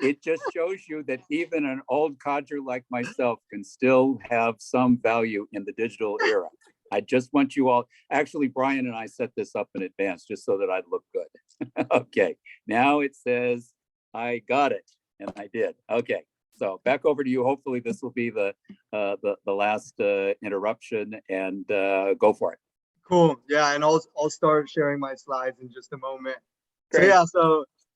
it just shows you that even an old codger like myself can still have some value in the digital era. I just want you all, actually, Brian and I set this up in advance just so that I'd look good. Okay, now it says I got it, and I did. Okay, so back over to you. Hopefully this will be the last interruption, and go for it. Cool. Yeah, and I'll start sharing my slides in just a moment. Great. So yeah,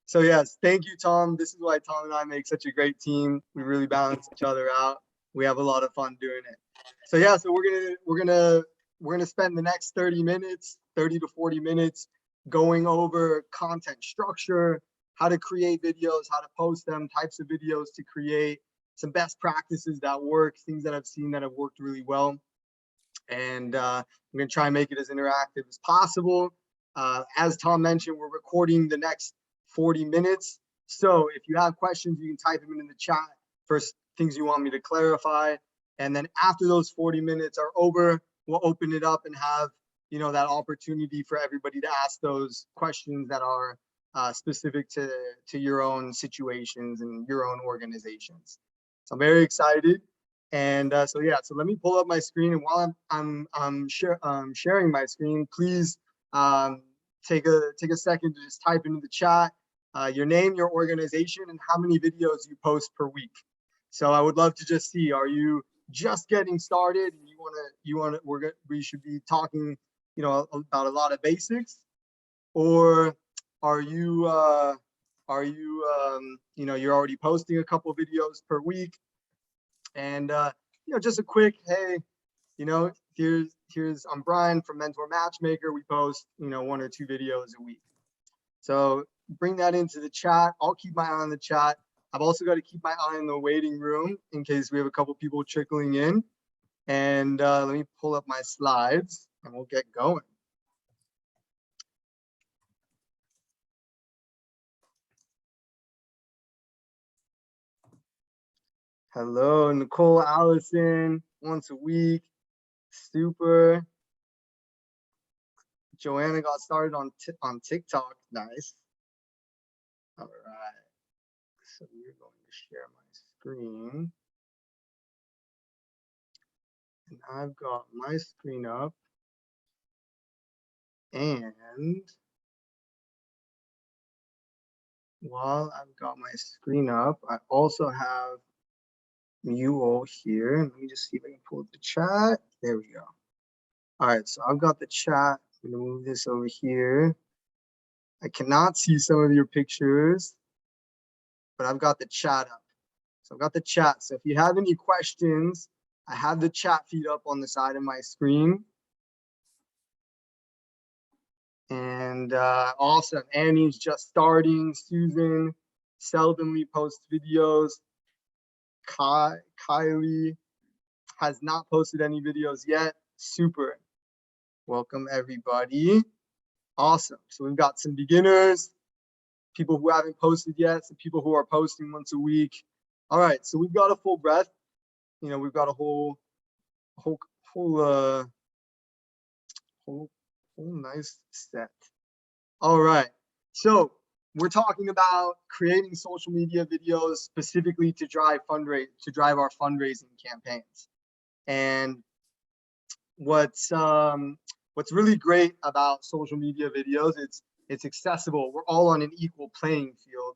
so yes, thank you, Tom. This is why Tom and I make such a great team. We really balance each other out. We have a lot of fun doing it. So yeah, so we're gonna spend the next 30 to 40 minutes going over content structure, how to create videos, how to post them, types of videos to create, some best practices that work, things that I've seen that have worked really well. And I'm gonna try and make it as interactive as possible. As Tom mentioned, we're recording the next 40 minutes. So if you have questions, you can type them in the chat, first things you want me to clarify. And then after those 40 minutes are over, we'll open it up and have, you know, that opportunity for everybody to ask those questions that are specific to your own situations and your own organizations. So I'm very excited. And so yeah, so let me pull up my screen, and while I'm sharing my screen, please take a second to just type into the chat your name, your organization, and how many videos you post per week. So I would love to just see, are you just getting started and we should be talking, you know, about a lot of basics, or are you you know, you're already posting a couple videos per week? And you know, just a quick, hey, you know, here's I'm Brian from Mentor Matchmaker. We post, you know, 1 or 2 videos a week. So bring that into the chat. I'll keep my eye on the chat. I've also got to keep my eye in the waiting room in case we have a couple people trickling in. And let me pull up my slides and we'll get going. Hello, Nicole Allison, once a week. Super. Joanna got started on TikTok. Nice. All right. So we're going to share my screen. And I've got my screen up. And while I've got my screen up, I also have you all here. Let me just see if I can pull up the chat. There we go. All right, so I've got the chat. I'm gonna move this over here. I cannot see some of your pictures, but I've got the chat up. So I've got the chat. So if you have any questions, I have the chat feed up on the side of my screen. And awesome, Annie's just starting. Susan seldomly posts videos. Kylie has not posted any videos yet. Super. Welcome everybody. Awesome. So we've got some beginners, people who haven't posted yet, some people who are posting once a week. All right, so we've got a full breadth. You know, we've got a whole nice set. All right, so we're talking about creating social media videos specifically to drive our fundraising campaigns. And what's really great about social media videos, it's accessible. We're all on an equal playing field.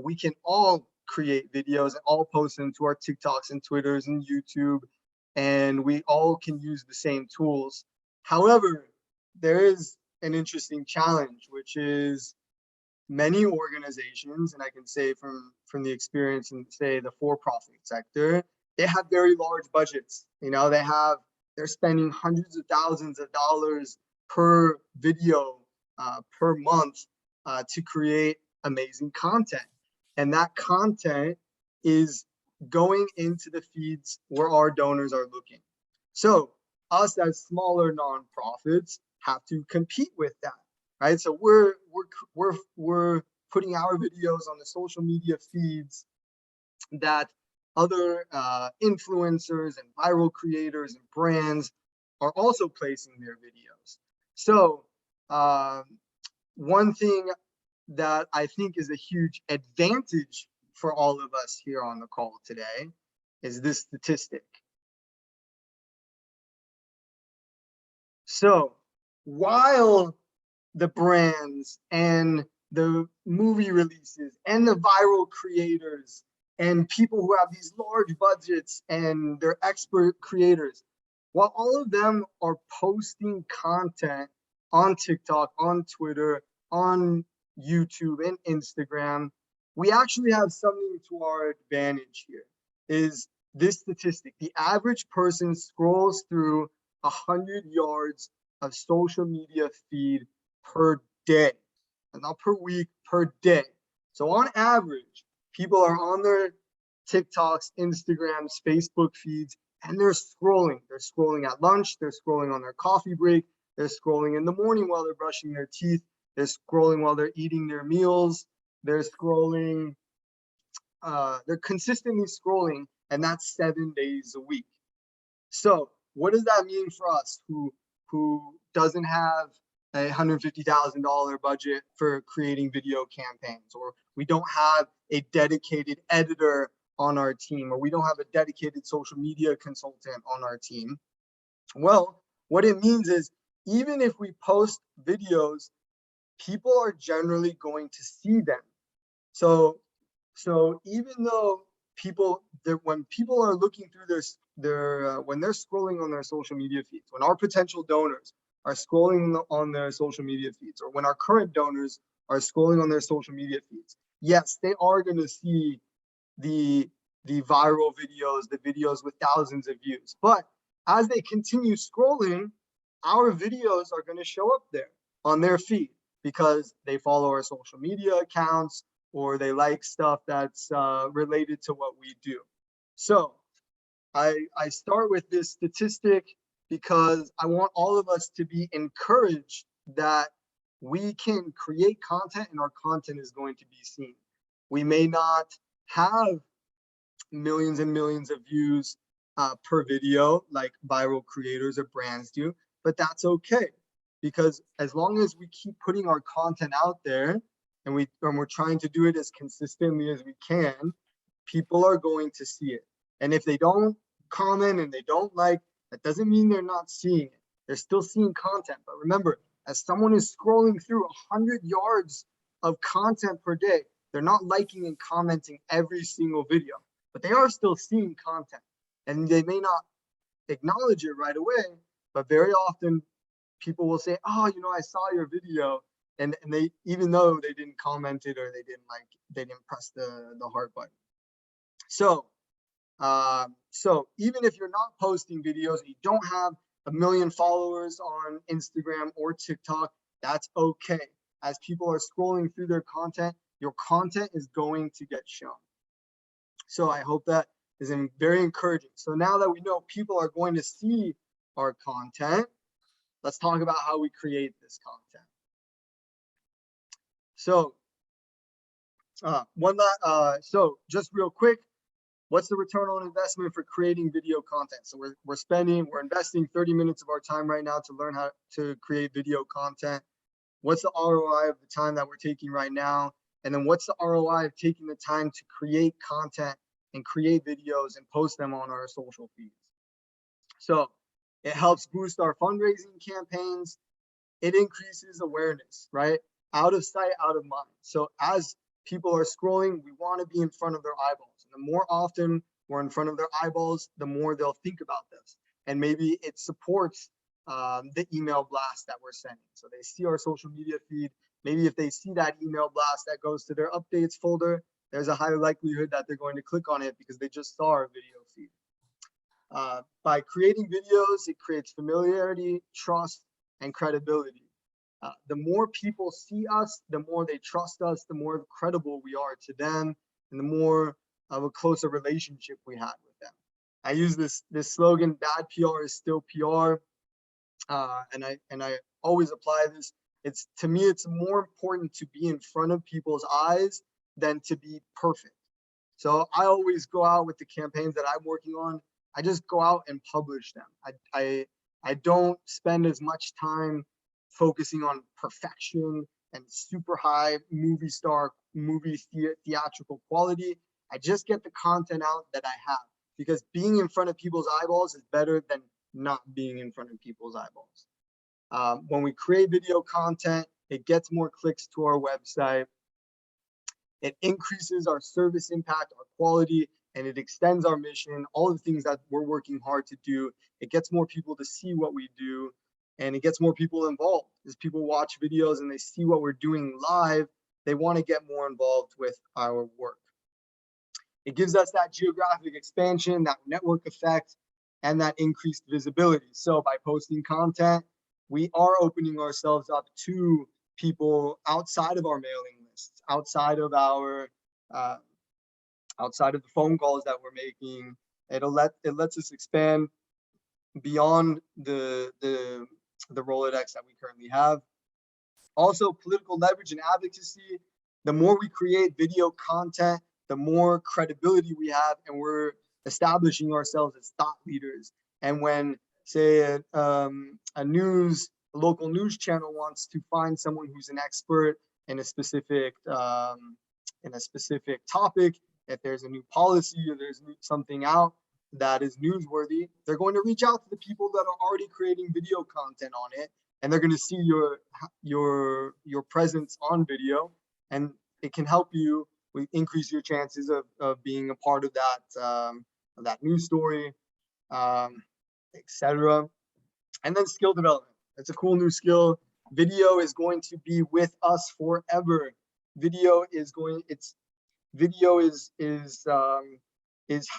We can all create videos and all post them to our TikToks and Twitters and YouTube, and we all can use the same tools. However, there is an interesting challenge, which is many organizations, and I can say from the experience in, say, the for-profit sector, they have very large budgets. You know, they're spending hundreds of thousands of dollars per video per month to create amazing content. And that content is going into the feeds where our donors are looking. So us as smaller nonprofits have to compete with that, right? So we're putting our videos on the social media feeds that other influencers and viral creators and brands are also placing their videos. So one thing that I think is a huge advantage for all of us here on the call today is this statistic. So while the brands and the movie releases and the viral creators and people who have these large budgets and they're expert creators, while all of them are posting content on TikTok, on Twitter, on YouTube and Instagram, we actually have something to our advantage here. Is this statistic: the average person scrolls through 100 yards of social media feed per day, and not per week, per day. So on average, people are on their TikToks, Instagrams, Facebook feeds, and they're scrolling. They're scrolling at lunch, they're scrolling on their coffee break, they're scrolling in the morning while they're brushing their teeth, they're scrolling while they're eating their meals, they're scrolling, they're consistently scrolling, and that's 7 days a week. So what does that mean for us who doesn't have a $150,000 budget for creating video campaigns, or we don't have a dedicated editor on our team, or we don't have a dedicated social media consultant on our team? Well, what it means is even if we post videos, people are generally going to see them. So even though when people are looking through when they're scrolling on their social media feeds, when our potential donors are scrolling on their social media feeds, or when our current donors are scrolling on their social media feeds, yes, they are going to see the viral videos, the videos with thousands of views. But as they continue scrolling, our videos are going to show up there on their feed because they follow our social media accounts, or they like stuff that's related to what we do. So I start with this statistic because I want all of us to be encouraged that we can create content and our content is going to be seen. We may not have millions and millions of views per video like viral creators or brands do, but that's okay, because as long as we keep putting our content out there and we're trying to do it as consistently as we can, people are going to see it. And if they don't comment and they don't like, that doesn't mean they're not seeing it. They're still seeing content. But remember, as someone is scrolling through 100 yards of content per day, they're not liking and commenting every single video, but they are still seeing content. And they may not acknowledge it right away, but very often people will say, oh, I saw your video. And they, even though they didn't comment it or they didn't press the heart button. So even if you're not posting videos, you don't have 1 million followers on Instagram or TikTok, that's okay. As people are scrolling through their content, your content is going to get shown. So I hope that is very encouraging. So now that we know people are going to see our content, let's talk about how we create this content. So so just real quick, what's the return on investment for creating video content? So we're investing 30 minutes of our time right now to learn how to create video content. What's the ROI of the time that we're taking right now? And then what's the ROI of taking the time to create content and create videos and post them on our social feeds? So it helps boost our fundraising campaigns. It increases awareness, right? Out of sight, out of mind. So as people are scrolling, we want to be in front of their eyeballs. And the more often we're in front of their eyeballs, the more they'll think about this. And maybe it supports the email blast that we're sending. So they see our social media feed. Maybe if they see that email blast that goes to their updates folder, there's a higher likelihood that they're going to click on it because they just saw our video feed. By creating videos, it creates familiarity, trust, and credibility. The more people see us, the more they trust us, the more credible we are to them, and the more of a closer relationship we have with them. I use this slogan, bad PR is still PR. And I always apply this. To me, it's more important to be in front of people's eyes than to be perfect. So I always go out with the campaigns that I'm working on. I just go out and publish them. I don't spend as much time focusing on perfection and super high movie theatrical quality. I just get the content out that I have, because being in front of people's eyeballs is better than not being in front of people's eyeballs. When we create video content, it gets more clicks to our website. It increases our service impact, our quality, and it extends our mission, all the things that we're working hard to do. It gets more people to see what we do, and it gets more people involved. As people watch videos and they see what we're doing live, they want to get more involved with our work. It gives us that geographic expansion, that network effect, and that increased visibility. So by posting content, we are opening ourselves up to people outside of our mailing lists, outside of our outside of the phone calls that we're making. It lets us expand beyond the Rolodex that we currently have. Also, political leverage and advocacy. The more we create video content, the more credibility we have, and we're establishing ourselves as thought leaders. And when, say, a local news channel wants to find someone who's an expert in a specific topic, if there's a new policy or there's something out that is newsworthy, they're going to reach out to the people that are already creating video content on it, and they're going to see your presence on video, and it can help you increase your chances of being a part of that news story, etc. And then skill development. It's a cool new skill. Video is going to be with us forever. Video is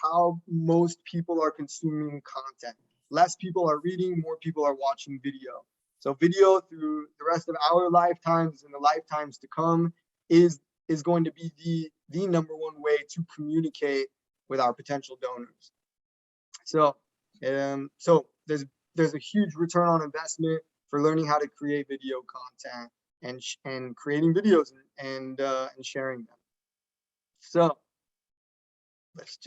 how most people are consuming content. Less people are reading, more people are watching video. So video through the rest of our lifetimes and the lifetimes to come is going to be the number one way to communicate with our potential donors. So there's a huge return on investment for learning how to create video content and creating videos and sharing them. So let's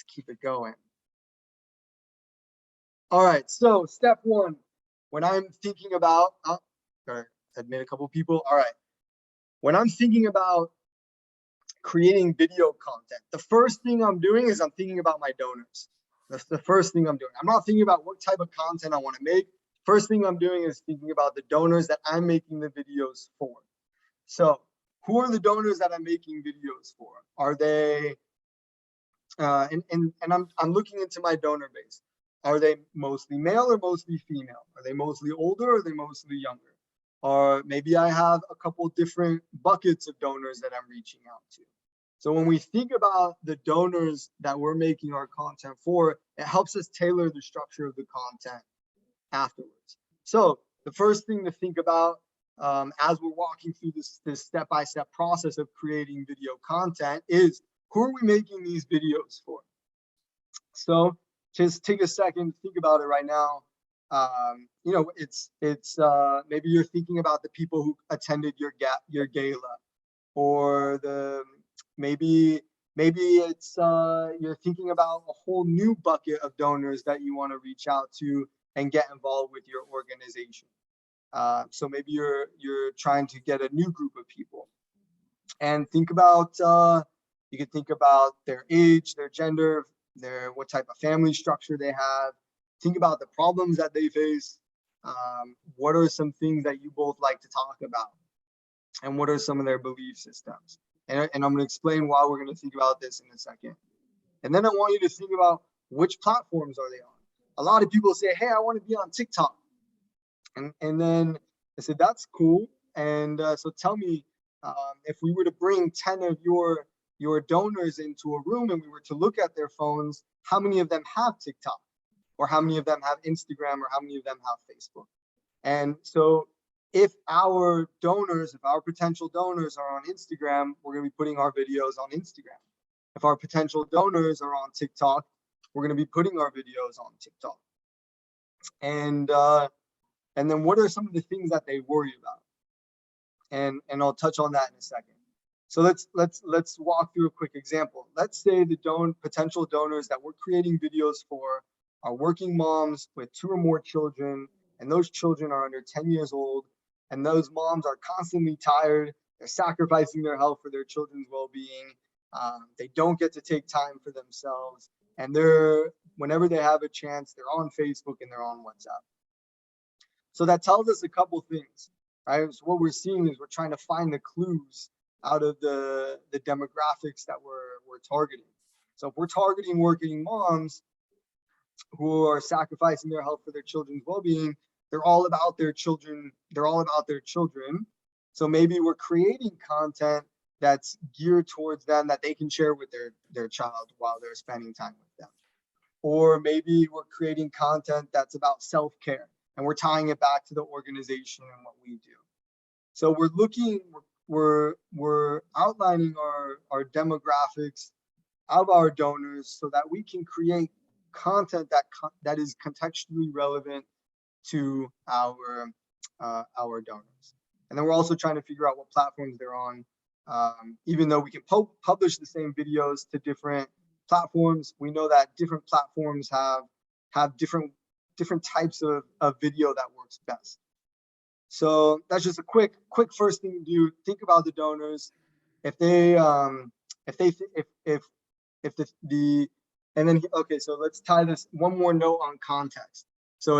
keep it going. All right, so step one, when I'm thinking about, admit a couple people. All right, when I'm thinking about creating video content, the first thing I'm doing is I'm thinking about my donors. That's the first thing I'm doing. I'm not thinking about what type of content I want to make. First thing I'm doing is thinking about the donors that I'm making the videos for. So who are the donors that I'm making videos for? Are they, and I'm looking into my donor base. Are they mostly male or mostly female? Are they mostly older or are they mostly younger? Or maybe I have a couple different buckets of donors that I'm reaching out to. So when we think about the donors that we're making our content for, it helps us tailor the structure of the content afterwards. So the first thing to think about as we're walking through this step-by-step process of creating video content is, who are we making these videos for? So just take a second, think about it right now. It's maybe you're thinking about the people who attended your gala, or maybe it's you're thinking about a whole new bucket of donors that you want to reach out to and get involved with your organization. So maybe you're trying to get a new group of people, and think about you could think about their age, their gender, what type of family structure they have. Think about the problems that they face. What are some things that you both like to talk about, and what are some of their belief systems? And I'm going to explain why we're going to think about this in a second. And then I want you to think about, which platforms are they on? A lot of people say, hey, I want to be on TikTok. And then I said, that's cool. And so tell me, if we were to bring 10 of your donors into a room and we were to look at their phones, how many of them have TikTok? Or how many of them have Instagram? Or how many of them have Facebook? And so if our potential donors are on Instagram, we're going to be putting our videos on Instagram. If our potential donors are on TikTok, we're going to be putting our videos on TikTok. And then what are some of the things that they worry about? And I'll touch on that in a second. So let's walk through a quick example. Let's say the potential donors that we're creating videos for are working moms with 2 or more children, and those children are under 10 years old, and those moms are constantly tired. They're sacrificing their health for their children's well-being, They don't get to take time for themselves, and whenever they have a chance, they're on Facebook and they're on WhatsApp. So that tells us a couple things, right? So what we're seeing is we're trying to find the clues out of the demographics that we're targeting. So if we're targeting working moms who are sacrificing their health for their children's well-being, they're all about their children. They're all about their children. So maybe we're creating content that's geared towards them that they can share with their child while they're spending time with them. Or maybe we're creating content that's about self-care and we're tying it back to the organization and what we do. So we're outlining our demographics of our donors so that we can create content that is contextually relevant to our donors. And then we're also trying to figure out what platforms they're on. Even though we can publish the same videos to different platforms, we know that different platforms have different types of video that works best. So that's just a quick first thing to do. Think about the donors. If so let's tie this one more note on context. So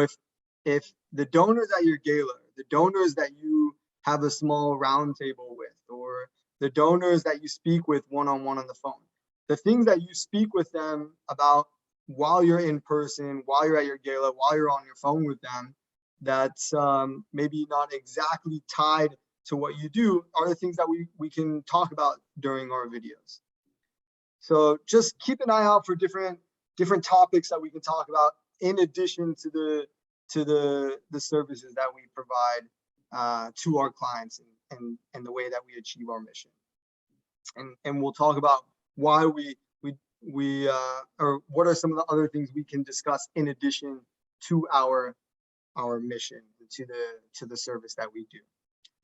if the donors at your gala, the donors that you have a small round table with, or the donors that you speak with one-on-one on the phone, the things that you speak with them about while you're in person, while you're at your gala, while you're on your phone with them, that's maybe not exactly tied to what you do, are the things that we can talk about during our videos. So just keep an eye out for different topics that we can talk about in addition to the services that we provide to our clients and the way that we achieve our mission. And we'll talk about why or what are some of the other things we can discuss in addition to our mission, to the service that we do.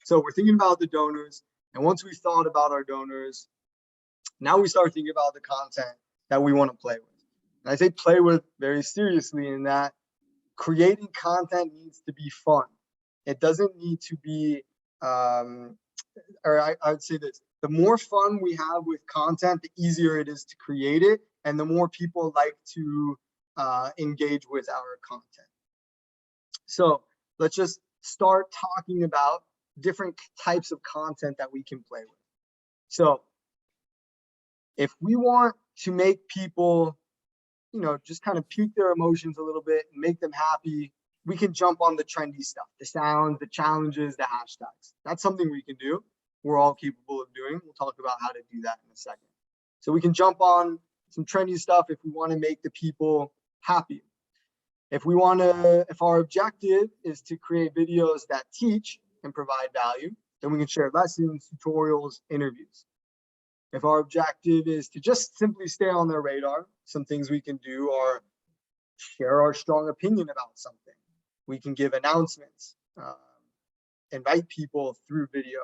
So we're thinking about the donors, and once we thought about our donors, now we start thinking about the content that we want to play with. And I say play with very seriously, in that creating content needs to be fun. It doesn't need to be, I would say this, the more fun we have with content, the easier it is to create it, and the more people like to engage with our content. So let's just start talking about different types of content that we can play with. So if we want to make people, just kind of pique their emotions a little bit and make them happy, we can jump on the trendy stuff, the sounds, the challenges, the hashtags. That's something we can do. We're all capable of doing. We'll talk about how to do that in a second. So we can jump on some trendy stuff if we want to make the people happy. If our objective is to create videos that teach and provide value, then we can share lessons, tutorials, interviews. If our objective is to just simply stay on their radar, some things we can do are share our strong opinion about something. We can give announcements, invite people through video.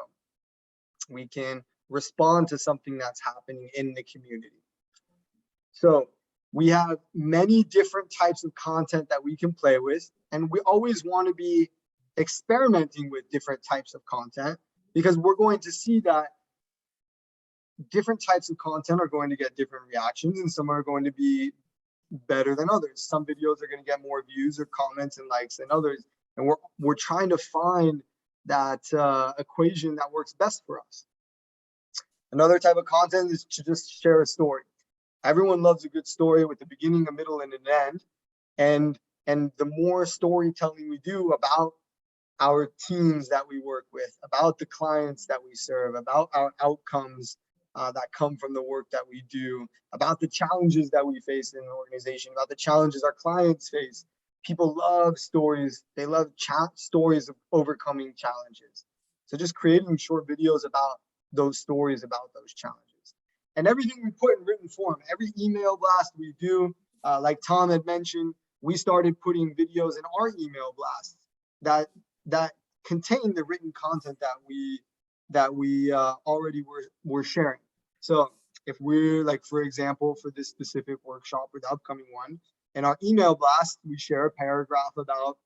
We can respond to something that's happening in the community. So we have many different types of content that we can play with, and we always want to be experimenting with different types of content, because we're going to see that different types of content are going to get different reactions, and some are going to be better than others. Some videos are going to get more views or comments and likes than others, and we're trying to find that equation that works best for us. Another type of content is to just share a story. Everyone loves a good story with a beginning, a middle, and an end. And the more storytelling we do about our teams that we work with, about the clients that we serve, about our outcomes that come from the work that we do, about the challenges that we face in an organization, about the challenges our clients face. People love stories. They love stories of overcoming challenges. So just creating short videos about those stories, about those challenges. And everything we put in written form, every email blast we do, like Tom had mentioned, we started putting videos in our email blasts that contain the written content that we already were sharing. So if we're like, for example, for this specific workshop or the upcoming one, in our email blast, we share a paragraph about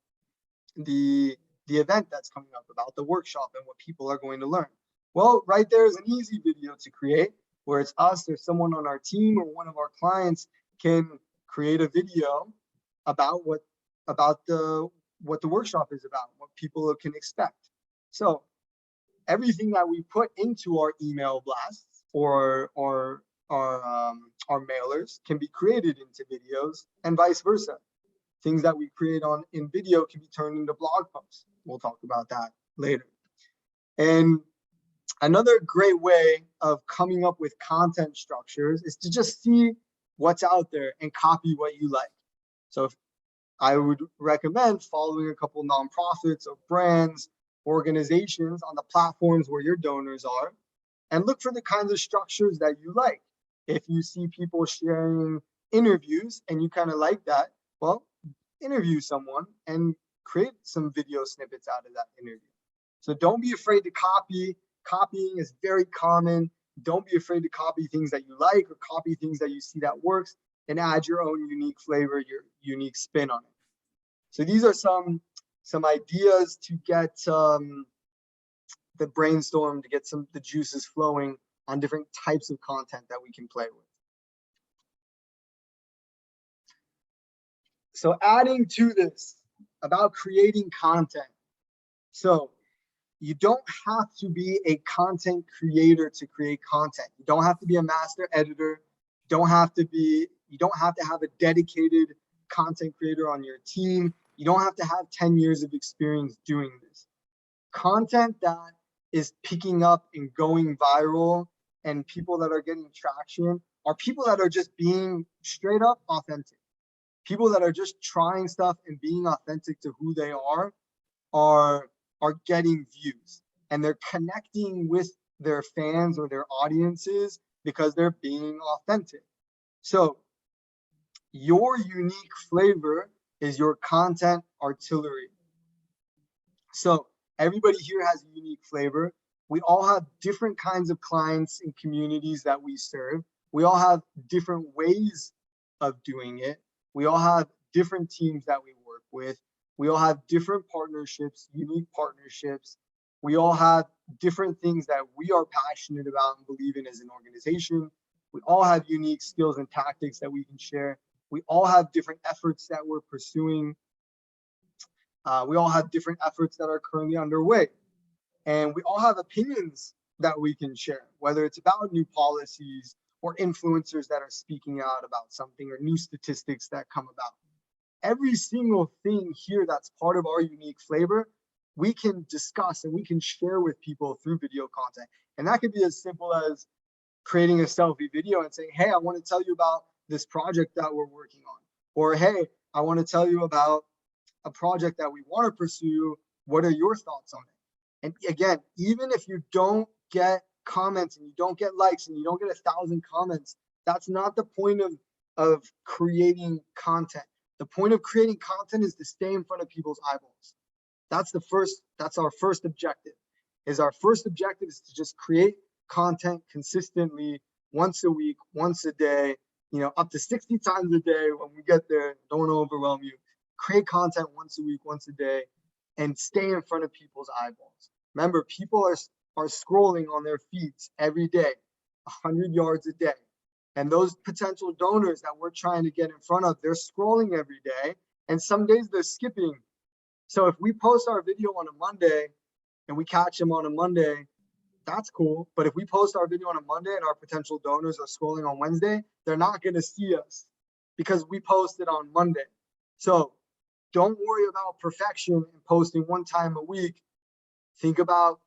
the event that's coming up, about the workshop and what people are going to learn. Well, right there is an easy video to create. where it's us or someone on our team or one of our clients can create a video about what the workshop is about, what people can expect. So everything that we put into our email blasts or our mailers can be created into videos, and vice versa. Things that we create in video can be turned into blog posts. We'll talk about that later. And another great way of coming up with content structures is to just see what's out there and copy what you like. So I would recommend following a couple nonprofits or brands, organizations on the platforms where your donors are, and look for the kinds of structures that you like. If you see people sharing interviews and you kind of like that, well, interview someone and create some video snippets out of that interview. So don't be afraid to copy. Copying is very common. Don't be afraid to copy things that you like or copy things that you see that works, and add your own unique flavor, your unique spin on it. So these are some ideas to get the brainstorm, to get the juices flowing on different types of content that we can play with. So adding to this about creating content. So you don't have to be a content creator to create content. You don't have to be a master editor. You don't have to have a dedicated content creator on your team. You don't have to have 10 years of experience doing this. Content that is picking up and going viral and people that are getting traction are people that are just being straight up authentic. People that are just trying stuff and being authentic to who they are getting views, and they're connecting with their fans or their audiences because they're being authentic. So your unique flavor is your content artillery. So everybody here has a unique flavor. We all have different kinds of clients and communities that we serve. We all have different ways of doing it. We all have different teams that we work with. We all have different partnerships, unique partnerships. We all have different things that we are passionate about and believe in as an organization. We all have unique skills and tactics that we can share. We all have different efforts that we're pursuing. We all have different efforts that are currently underway. And we all have opinions that we can share, whether it's about new policies or influencers that are speaking out about something or new statistics that come about. Every single thing here that's part of our unique flavor, we can discuss and we can share with people through video content. And that could be as simple as creating a selfie video and saying, hey, I want to tell you about this project that we're working on. Or, hey, I want to tell you about a project that we want to pursue. What are your thoughts on it? And again, even if you don't get comments and you don't get likes and you don't get 1,000 comments, that's not the point of creating content. The point of creating content is to stay in front of people's eyeballs. That's our first objective. Our first objective is to just create content consistently once a week, once a day, up to 60 times a day when we get there. Don't want to overwhelm you. Create content once a week, once a day, and stay in front of people's eyeballs. Remember, people are scrolling on their feeds every day, 100 yards a day. And those potential donors that we're trying to get in front of, they're scrolling every day. And some days they're skipping. So if we post our video on a Monday and we catch them on a Monday, that's cool. But if we post our video on a Monday and our potential donors are scrolling on Wednesday, they're not going to see us because we posted on Monday. So don't worry about perfection and posting one time a week. Think about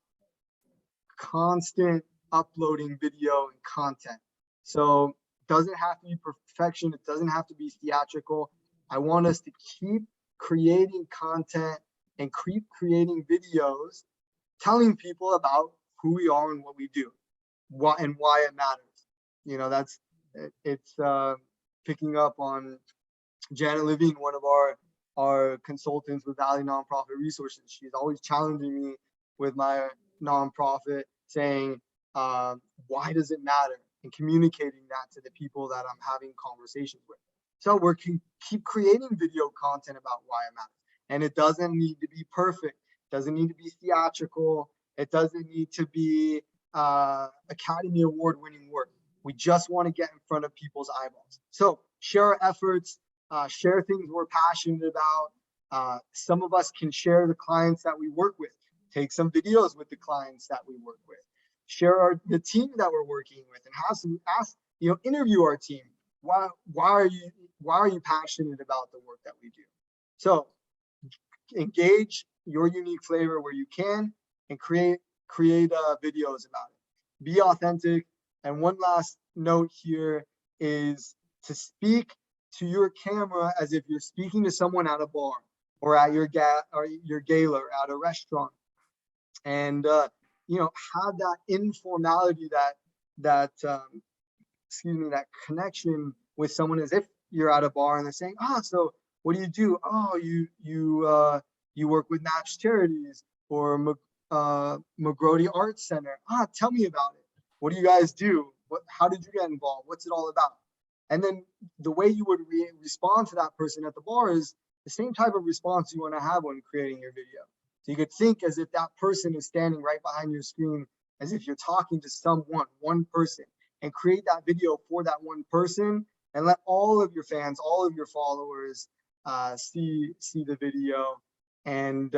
constant uploading video and content. So it doesn't have to be perfection. It doesn't have to be theatrical. I want us to keep creating content and keep creating videos, telling people about who we are and what we do, why it matters. It's picking up on Janet Levine, one of our consultants with Valley Nonprofit Resources. She's always challenging me with my nonprofit, saying, why does it matter? And communicating that to the people that I'm having conversations with. So we're keep creating video content about why it matters. And it doesn't need to be perfect. It doesn't need to be theatrical. It doesn't need to be Academy Award winning work. We just want to get in front of people's eyeballs. So share our efforts, share things we're passionate about. Some of us can share the clients that we work with, take some videos with the clients that we work with, share the team that we're working with, and interview our team. Why are you passionate about the work that we do? So engage your unique flavor where you can, and create videos about it. Be authentic. And one last note here is to speak to your camera as if you're speaking to someone at a bar or at your gala or at a restaurant, and have that informality, that connection with someone, as if you're at a bar and they're saying, so what do you do? You work with Match Charities or McGrody Arts Center. Tell me about it. What do you guys do? How did you get involved? What's it all about? And then the way you would respond to that person at the bar is the same type of response you want to have when creating your video. So you could think as if that person is standing right behind your screen, as if you're talking to one person, and create that video for that one person, and let all of your fans, all of your followers see the video. And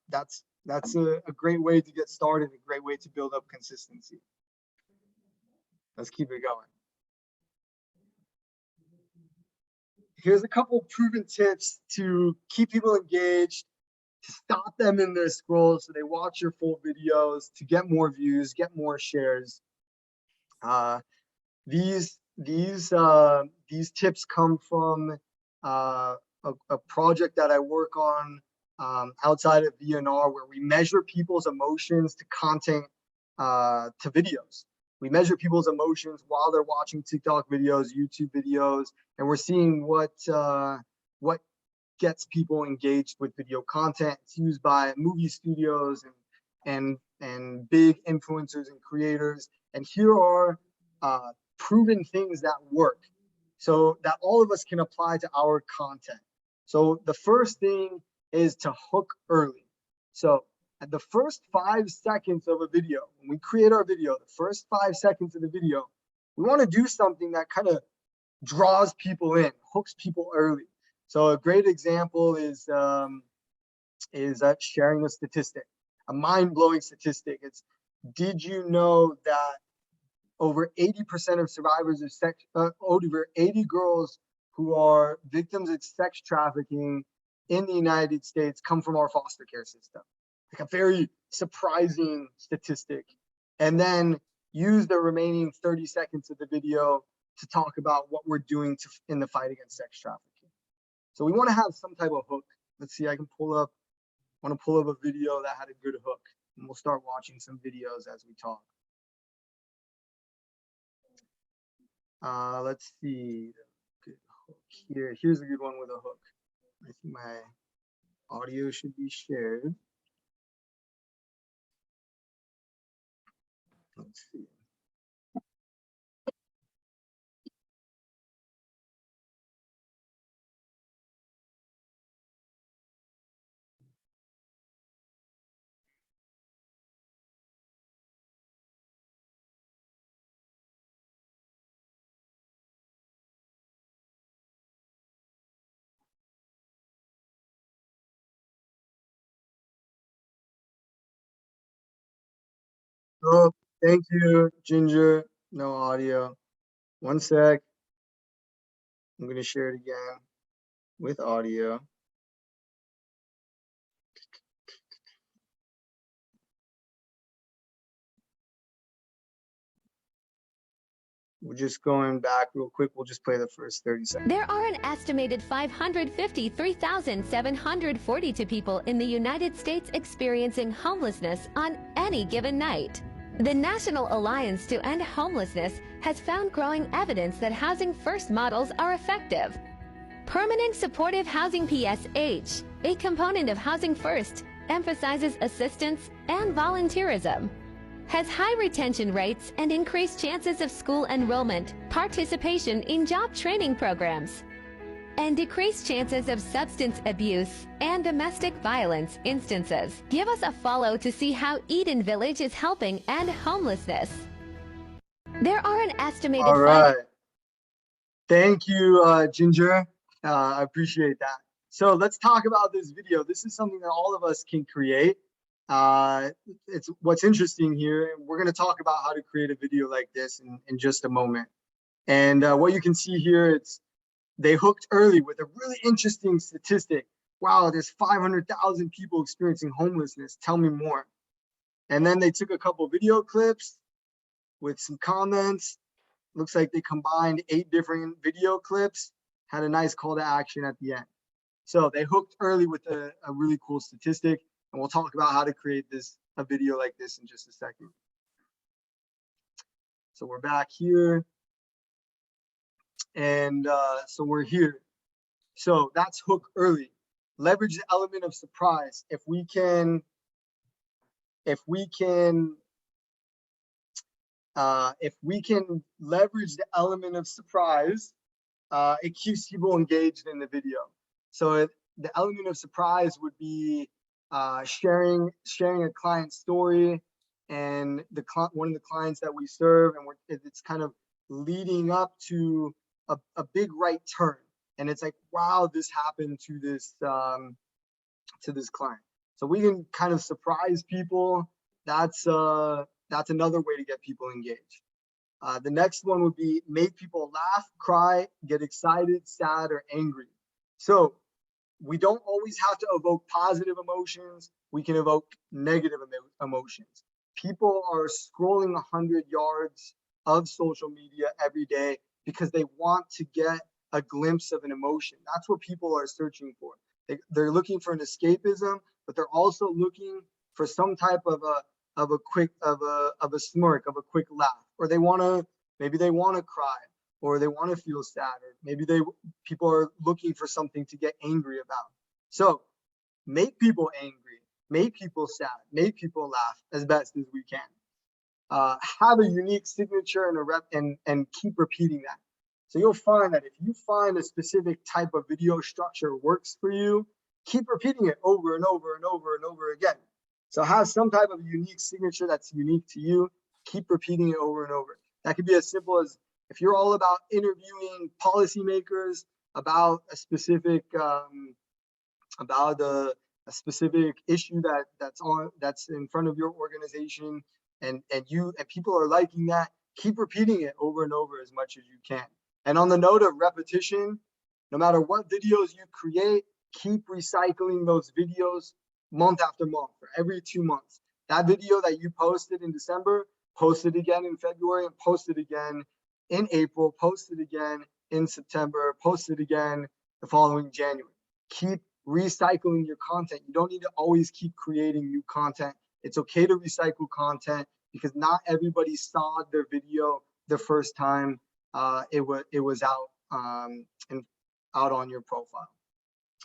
that's a great way to get started, a great way to build up consistency. Let's keep it going. Here's a couple proven tips to keep people engaged, to stop them in their scroll so they watch your full videos, to get more views, get more shares. These tips come from a project that I work on outside of VNR, where we measure people's emotions to content, to videos. We measure people's emotions while they're watching TikTok videos, YouTube videos, and we're seeing what gets people engaged with video content. It's used by movie studios and big influencers and creators. And here are proven things that work, so that all of us can apply to our content. So the first thing is to hook early. So at the first 5 seconds of a video, when we create our video, the first 5 seconds of the video, we want to do something that kind of draws people in, hooks people early. So a great example is sharing a statistic, a mind-blowing statistic. It's, did you know that over 80% of survivors of sex, over 80 girls who are victims of sex trafficking in the United States come from our foster care system? Like a very surprising statistic. And then use the remaining 30 seconds of the video to talk about what we're doing in the fight against sex trafficking. So we want to have some type of hook. Let's see, I want to pull up a video that had a good hook, and we'll start watching some videos as we talk. Let's see, good hook here. Here's a good one with a hook. I think my audio should be shared. Let's see. Oh, thank you, Ginger. No audio. One sec. I'm going to share it again with audio. We're just going back real quick. We'll just play the first 30 seconds. There are an estimated 553,742 people in the United States experiencing homelessness on any given night. The National Alliance to End Homelessness has found growing evidence that housing first models are effective. Permanent Supportive Housing PSH, a component of Housing First, emphasizes assistance and volunteerism, has high retention rates and increased chances of school enrollment, participation in job training programs, and decreased chances of substance abuse and domestic violence instances. Give us a follow to see how Eden Village is helping end homelessness. There are an estimated All right. Thank you, Ginger. I appreciate that. So let's talk about this video. This is something that all of us can create. It's what's interesting here. We're going to talk about how to create a video like this in just a moment. And what you can see here, they hooked early with a really interesting statistic. Wow, there's 500,000 people experiencing homelessness. Tell me more. And then they took a couple video clips with some comments. Looks like they combined 8 different video clips, had a nice call to action at the end. So they hooked early with a really cool statistic, and we'll talk about how to create a video like this in just a second. So we're back here, and so we're here. So that's hook early. Leverage the element of surprise. If we can leverage the element of surprise, it keeps people engaged in the video. So the element of surprise would be sharing a client story, and one of the clients that we serve, and it's kind of leading up to a big right turn, and it's like, wow, this happened to this client. So we can kind of surprise people. That's another way to get people engaged. The next one would be make people laugh, cry, get excited, sad, or angry. So we don't always have to evoke positive emotions. We can evoke negative emotions. People are scrolling 100 yards of social media every day because they want to get a glimpse of an emotion. That's what people are searching for. They're looking for an escapism, but they're also looking for some type of a quick smirk, of a quick laugh, or maybe they want to cry, or they want to feel sad, or maybe people are looking for something to get angry about. So make people angry, make people sad, make people laugh as best as we can. Have a unique signature and keep repeating that. So you'll find that if you find a specific type of video structure works for you, keep repeating it over and over and over and over again. So have some type of unique signature that's unique to you. Keep repeating it over and over. That could be as simple as, if you're all about interviewing policymakers about a specific issue that's in front of your organization, and people are liking that, keep repeating it over and over as much as you can. And on the note of repetition, no matter what videos you create, keep recycling those videos month after month, or every 2 months. That video that you posted in December, post it again in February, and post it again in April, post it again in September, post it again the following January. Keep recycling your content. You don't need to always keep creating new content. It's okay to recycle content, because not everybody saw their video the first time it was out and out on your profile.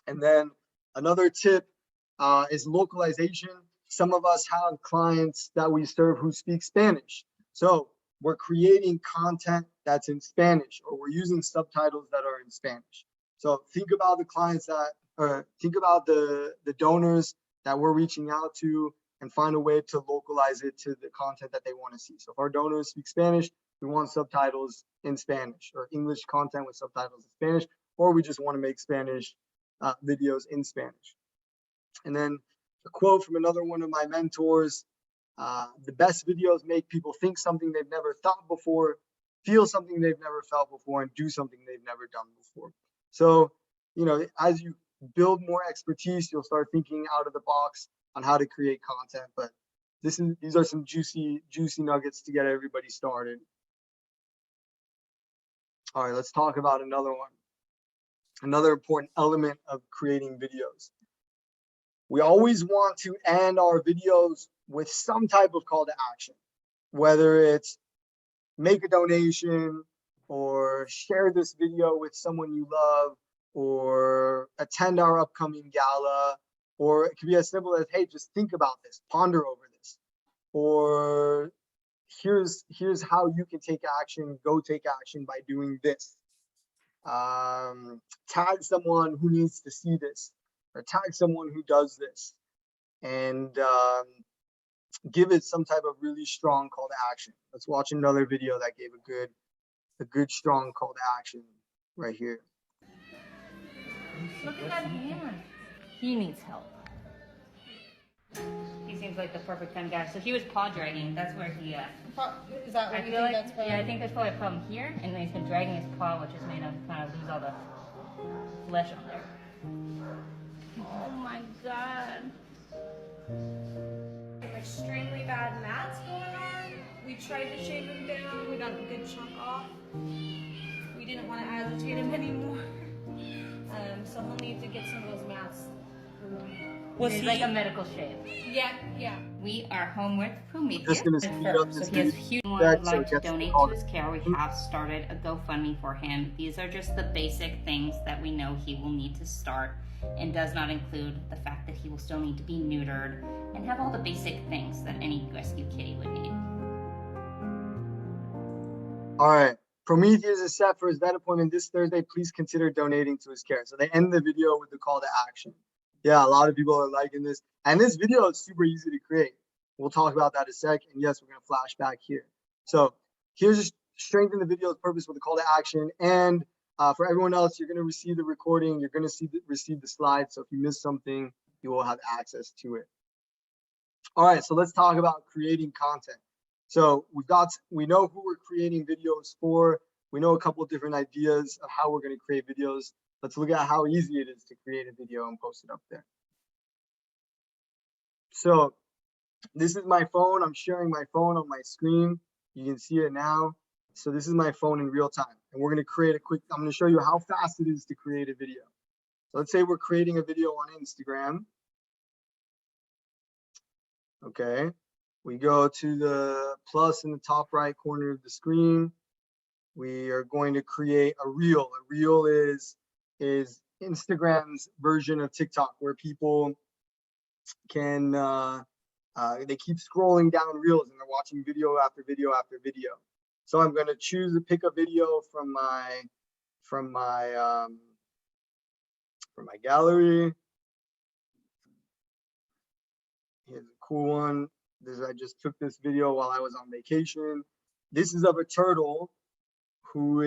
And then another tip is localization. Some of us have clients that we serve who speak Spanish. So we're creating content that's in Spanish, or we're using subtitles that are in Spanish. So think about the clients think about the donors that we're reaching out to, and find a way to localize it to the content that they want to see. So if our donors speak Spanish, we want subtitles in Spanish, or English content with subtitles in Spanish, or we just want to make Spanish videos in Spanish. And then a quote from another one of my mentors: the best videos make people think something they've never thought before, feel something they've never felt before, and do something they've never done before. So, as you build more expertise, you'll start thinking out of the box on how to create content. But these are some juicy nuggets to get everybody started. All right, let's talk about another one. Another important element of creating videos. We always want to end our videos with some type of call to action, whether it's make a donation, or share this video with someone you love, or attend our upcoming gala, or it could be as simple as, hey, just think about this, ponder over this, or here's how you can take action, go take action by doing this. Tag someone who needs to see this, or tag someone who does this. And give it some type of really strong call to action. Let's watch another video that gave a good strong call to action right here. Look at that hand. He needs help. He seems like the perfect kind of guy. So he was paw dragging. That's where he. Is that what I you feel think like. that's from? Yeah, I think there's probably a problem here, and then he's been dragging his paw, which has made him kind of lose all the flesh on there. Oh my god. Extremely bad mats going on. We tried to shave him down. We got a good chunk off. We didn't want to agitate him anymore. So he'll need to get some of those mats removed. It's like a medical shave. Yeah. We are home with Prometheus. Just gonna speed up So this he has video huge back would so it like to gets donate all to his care. We have started a GoFundMe for him. These are just the basic things that we know he will need to start, and does not include the fact that he will still need to be neutered and have all the basic things that any rescue kitty would need. All right. Prometheus is set for his vet appointment this Thursday. Please consider donating to his care. So they end the video with the call to action. Yeah, a lot of people are liking this. And this video is super easy to create. We'll talk about that in a sec. And yes, we're going to flash back here. So here's strengthen the video's purpose with a call to action. And for everyone else, you're going to receive the recording. You're going to receive the slides. So if you miss something, you will have access to it. All right, so let's talk about creating content. So we know who we're creating videos for. We know a couple of different ideas of how we're going to create videos. Let's look at how easy it is to create a video and post it up there. So this is my phone. I'm sharing my phone on my screen. You can see it now. So this is my phone in real time. And we're going to create I'm going to show you how fast it is to create a video. So let's say we're creating a video on Instagram. Okay. We go to the plus in the top right corner of the screen. We are going to create a reel. A reel is Instagram's version of TikTok, where people can they keep scrolling down reels and they're watching video after video after video. So I'm going to pick a video from my gallery. Here's a cool one. I just took this video while I was on vacation. This is of a turtle who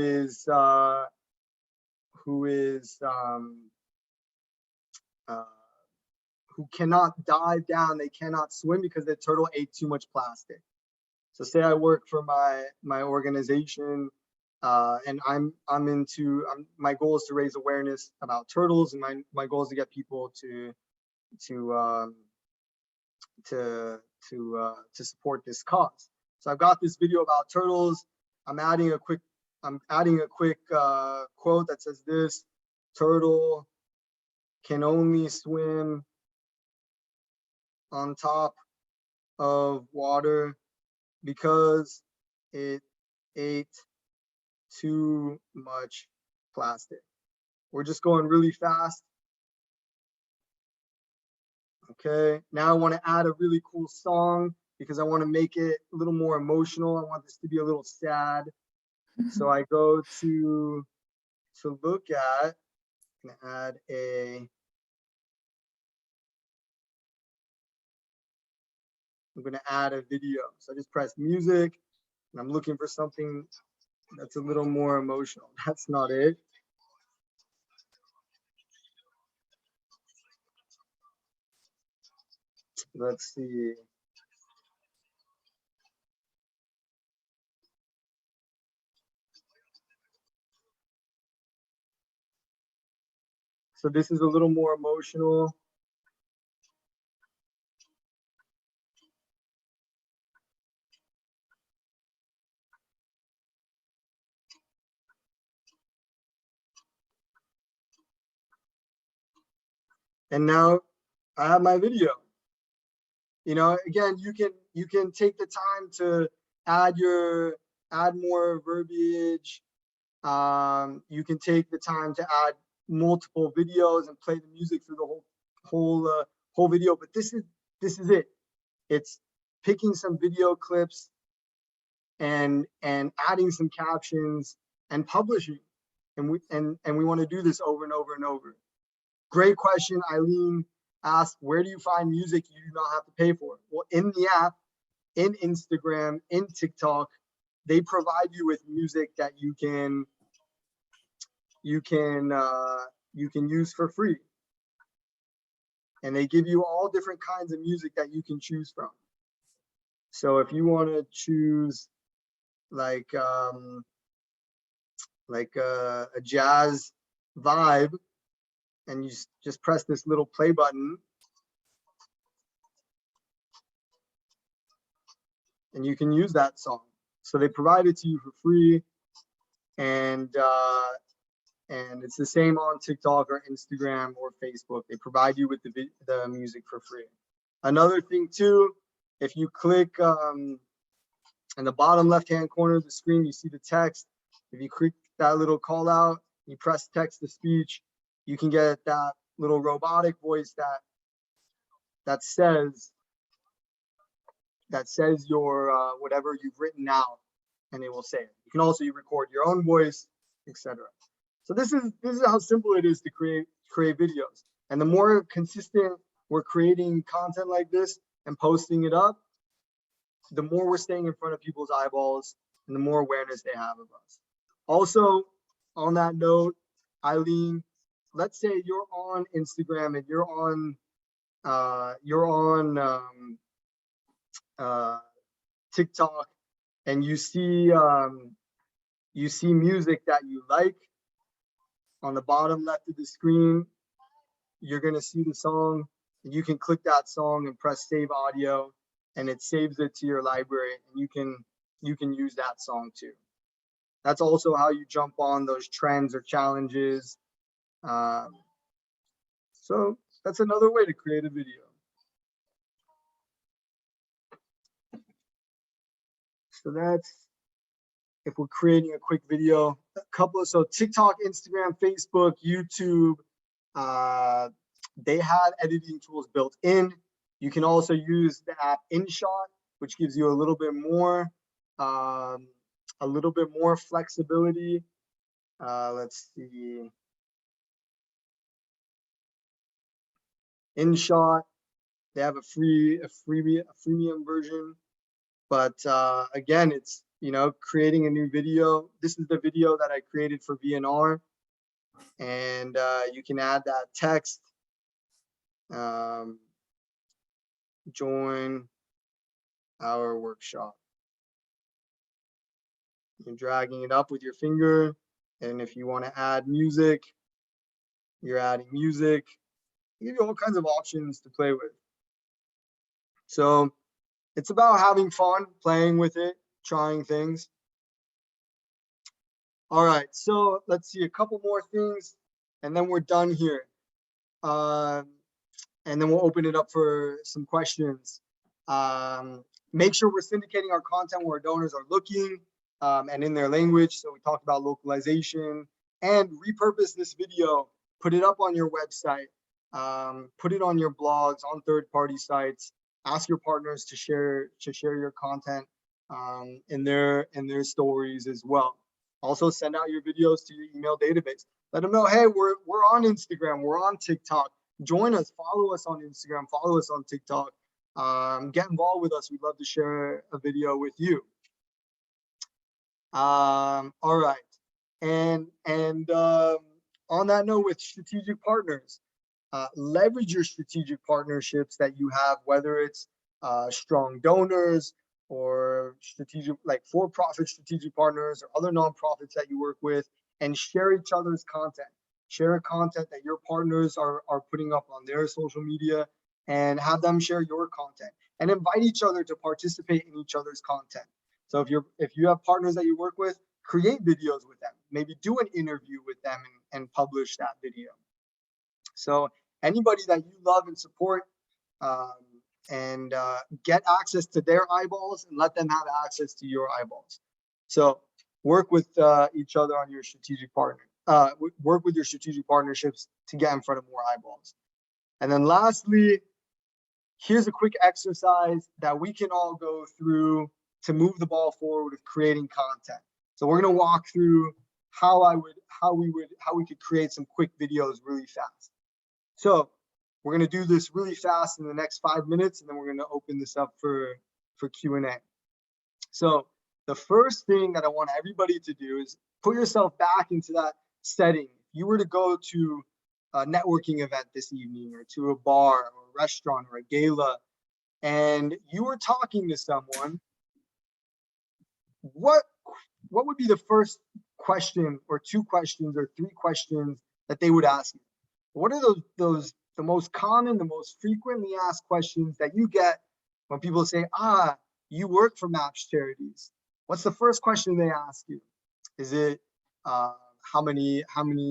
cannot dive down. They cannot swim because the turtle ate too much plastic. So say I work for my organization, and my goal is to raise awareness about turtles, and my goal is to get people to support this cause. So I've got this video about turtles. I'm adding a quick quote that says this: turtle can only swim on top of water because it ate too much plastic. We're just going really fast. Okay, now I want to add a really cool song because I want to make it a little more emotional. I want this to be a little sad. So I go to look at and add I'm going to add a video. So I just press music and I'm looking for something that's a little more emotional. That's not it. Let's see. So this is a little more emotional. And now I have my video. You know, again, you can take the time to add more verbiage. You can take the time to add multiple videos and play the music through the whole video. But this is it. It's picking some video clips and adding some captions and publishing. And we want to do this over and over and over. Great question. Eileen asked, where do you find music you do not have to pay for? Well, in the app, in Instagram, in TikTok, they provide you with music that you can use for free. And they give you all different kinds of music that you can choose from. So if you want to choose like a jazz vibe, and you just press this little play button, and you can use that song. So they provide it to you for free, and it's the same on TikTok or Instagram or Facebook. They provide you with the music for free. Another thing too, if you click in the bottom left-hand corner of the screen, you see the text. If you click that little call out, you press text to speech, you can get that little robotic voice that says your whatever you've written out, and it will say it. You can also record your own voice, etc. So this is how simple it is to create videos. And the more consistent we're creating content like this and posting it up, the more we're staying in front of people's eyeballs and the more awareness they have of us. Also, on that note, Eileen, let's say you're on Instagram and you're on TikTok, and you see music that you like. On the bottom left of the screen, you're gonna see the song, and you can click that song and press save audio, and it saves it to your library, and you can use that song too. That's also how you jump on those trends or challenges. So that's another way to create a video. So that's if we're creating a quick video. So TikTok, Instagram, Facebook, YouTube, they have editing tools built in. You can also use the app InShot, which gives you a little bit more flexibility. Let's see. InShot, they have a freemium version, but again, it's creating a new video. This is the video that I created for VNR, and you can add that text. Join our workshop. You're dragging it up with your finger, and if you want to add music, you're adding music. They give you all kinds of options to play with. So it's about having fun, playing with it, trying things. All right, so let's see a couple more things, and then we're done here. And then we'll open it up for some questions. Make sure we're syndicating our content where our donors are looking and in their language. So we talked about localization, and repurpose this video, put it up on your website, put it on your blogs, on third-party sites. Ask your partners to share your content in their stories as well. Also, send out your videos to your email database. Let them know, hey, we're on Instagram, we're on TikTok. Join us, follow us on Instagram, follow us on TikTok. Get involved with us. We'd love to share a video with you. All right, and on that note, with strategic partners, leverage your strategic partnerships that you have, whether it's strong donors or strategic, like for-profit strategic partners or other nonprofits that you work with, and share each other's content. Share content that your partners are putting up on their social media, and have them share your content, and invite each other to participate in each other's content. So if you have partners that you work with, create videos with them, maybe do an interview with them and publish that video. So anybody that you love and support, and get access to their eyeballs and let them have access to your eyeballs. So work with each other on your strategic partner. Work with your strategic partnerships to get in front of more eyeballs. And then lastly, here's a quick exercise that we can all go through to move the ball forward with creating content. So we're going to walk through how we could create some quick videos really fast. So we're going to do this really fast in the next 5 minutes, and then we're going to open this up for for Q&A. So the first thing that I want everybody to do is put yourself back into that setting. If you were to go to a networking event this evening, or to a bar or a restaurant or a gala, and you were talking to someone, what would be the first question or two questions or three questions that they would ask you? What are those the most common, the most frequently asked questions that you get when people say, you work for MAPS Charities? What's the first question they ask you? Is it how many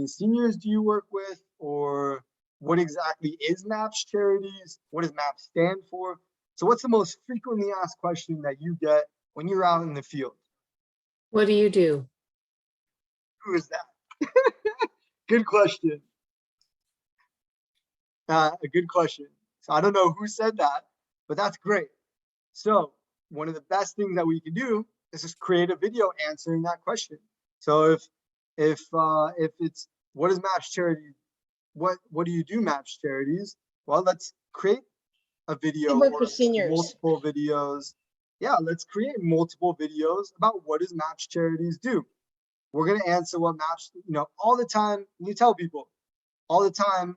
seniors do you work with? Or what exactly is MAPS Charities? What does MAPS stand for? So what's the most frequently asked question that you get when you're out in the field? What do you do? Who is that? Good question. A good question. So I don't know who said that, but that's great. So one of the best things that we can do is just create a video answering that question. So if it's what is MAPS Charity, what do you do, MAPS Charities? Well, let's create a video We work or with seniors. multiple videos. Yeah, let's create multiple videos about what does MAPS Charities do. We're gonna answer what MAPS, all the time. You tell people all the time.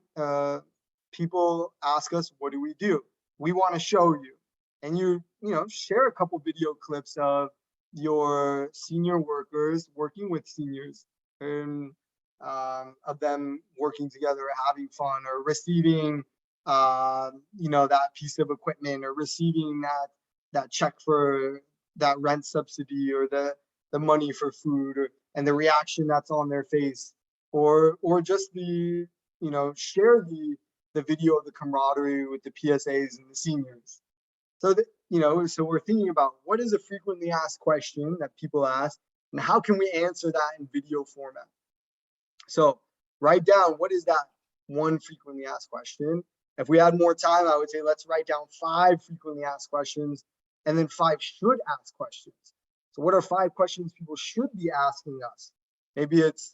People ask us, what do we do? We want to show you, and you share a couple video clips of your senior workers working with seniors, and of them working together, or having fun, or receiving that piece of equipment, or receiving that check for that rent subsidy, or the money for food, and the reaction that's on their face, or just the share the video of the camaraderie with the PSAs and the seniors. So so we're thinking about what is a frequently asked question that people ask, and how can we answer that in video format. So write down, what is that one frequently asked question? If we had more time, I would say let's write down 5 frequently asked questions, and then 5 should ask questions. So what are 5 questions people should be asking us? Maybe it's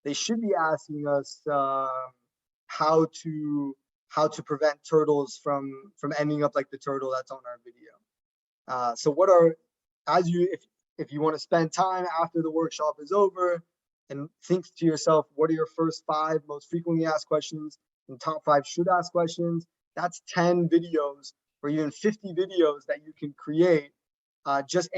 they should be asking us how to prevent turtles from ending up like the turtle that's on our video. So what are, if you want to spend time after the workshop is over and think to yourself, what are your first 5 most frequently asked questions and top 5 should ask questions? That's 10 videos or even 50 videos that you can create, just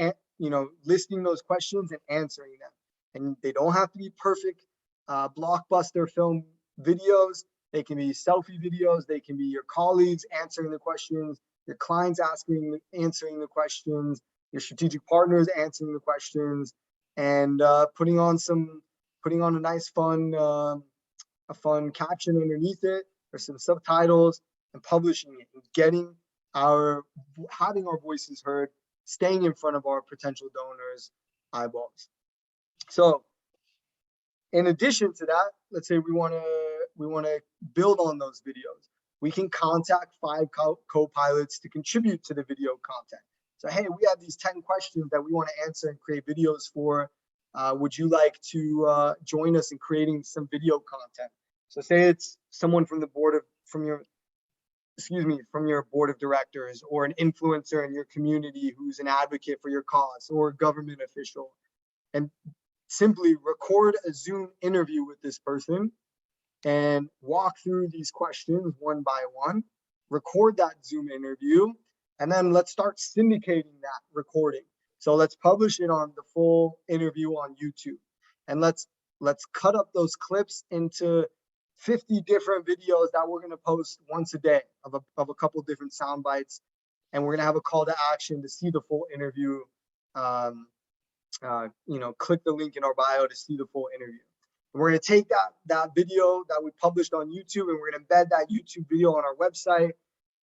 listing those questions and answering them. And they don't have to be perfect blockbuster film videos. They can be selfie videos. They can be your colleagues answering the questions, your clients answering the questions, your strategic partners answering the questions, and putting on a nice fun caption underneath it, or some subtitles, and publishing it, and having our voices heard, staying in front of our potential donors' eyeballs. So in addition to that, let's say we want to build on those videos. We can contact 5 co-pilots to contribute to the video content. So, hey, we have these 10 questions that we want to answer and create videos for. Would you like to join us in creating some video content? So say it's someone from your board of directors, or an influencer in your community who's an advocate for your cause, or a government official, and simply record a Zoom interview with this person and walk through these questions one by one, record that Zoom interview, and then let's start syndicating that recording. So let's publish it on the full interview on YouTube, and let's cut up those clips into 50 different videos that we're going to post once a day of a couple different sound bites, and we're going to have a call to action to see the full interview. Click the link in our bio to see the full interview. And we're going to take that video that we published on YouTube, and we're going to embed that YouTube video on our website,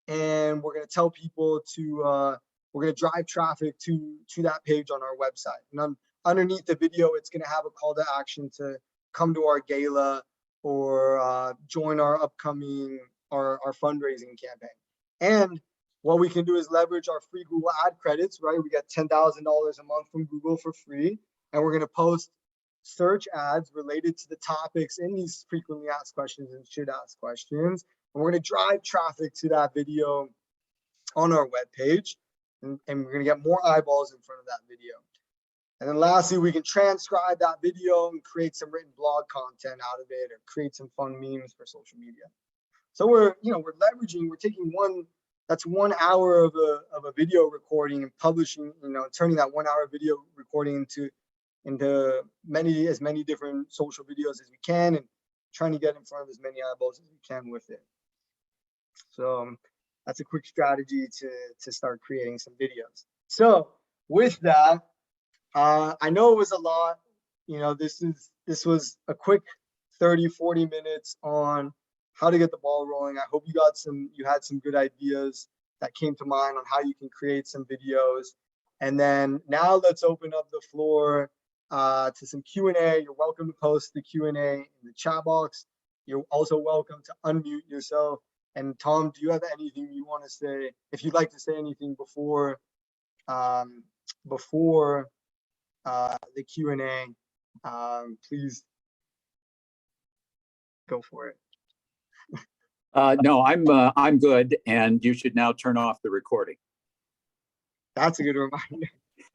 and we're going to tell people we're going to drive traffic to that page on our website. And underneath the video, it's going to have a call to action to come to our gala, or join our upcoming our fundraising campaign. And what we can do is leverage our free Google ad credits, right? We get $10,000 a month from Google for free, and we're going to post search ads related to the topics in these frequently asked questions and should ask questions. And we're going to drive traffic to that video on our webpage, and we're gonna get more eyeballs in front of that video. And then lastly, we can transcribe that video and create some written blog content out of it, or create some fun memes for social media. So we're taking that's 1 hour of a video recording and publishing, turning that 1 hour video recording into as many different social videos as we can, and trying to get in front of as many eyeballs as we can with it. So that's a quick strategy to start creating some videos. So with that, I know it was a lot. This was a quick 30-40 minutes on how to get the ball rolling. I hope you had some good ideas that came to mind on how you can create some videos. And then now let's open up the floor to some Q&A. You're welcome to post the Q&A in the chat box. You're also welcome to unmute yourself. And Tom, do you have anything you want to say? If you'd like to say anything before the Q&A, please go for it. No, I'm good, and you should now turn off the recording. That's a good reminder.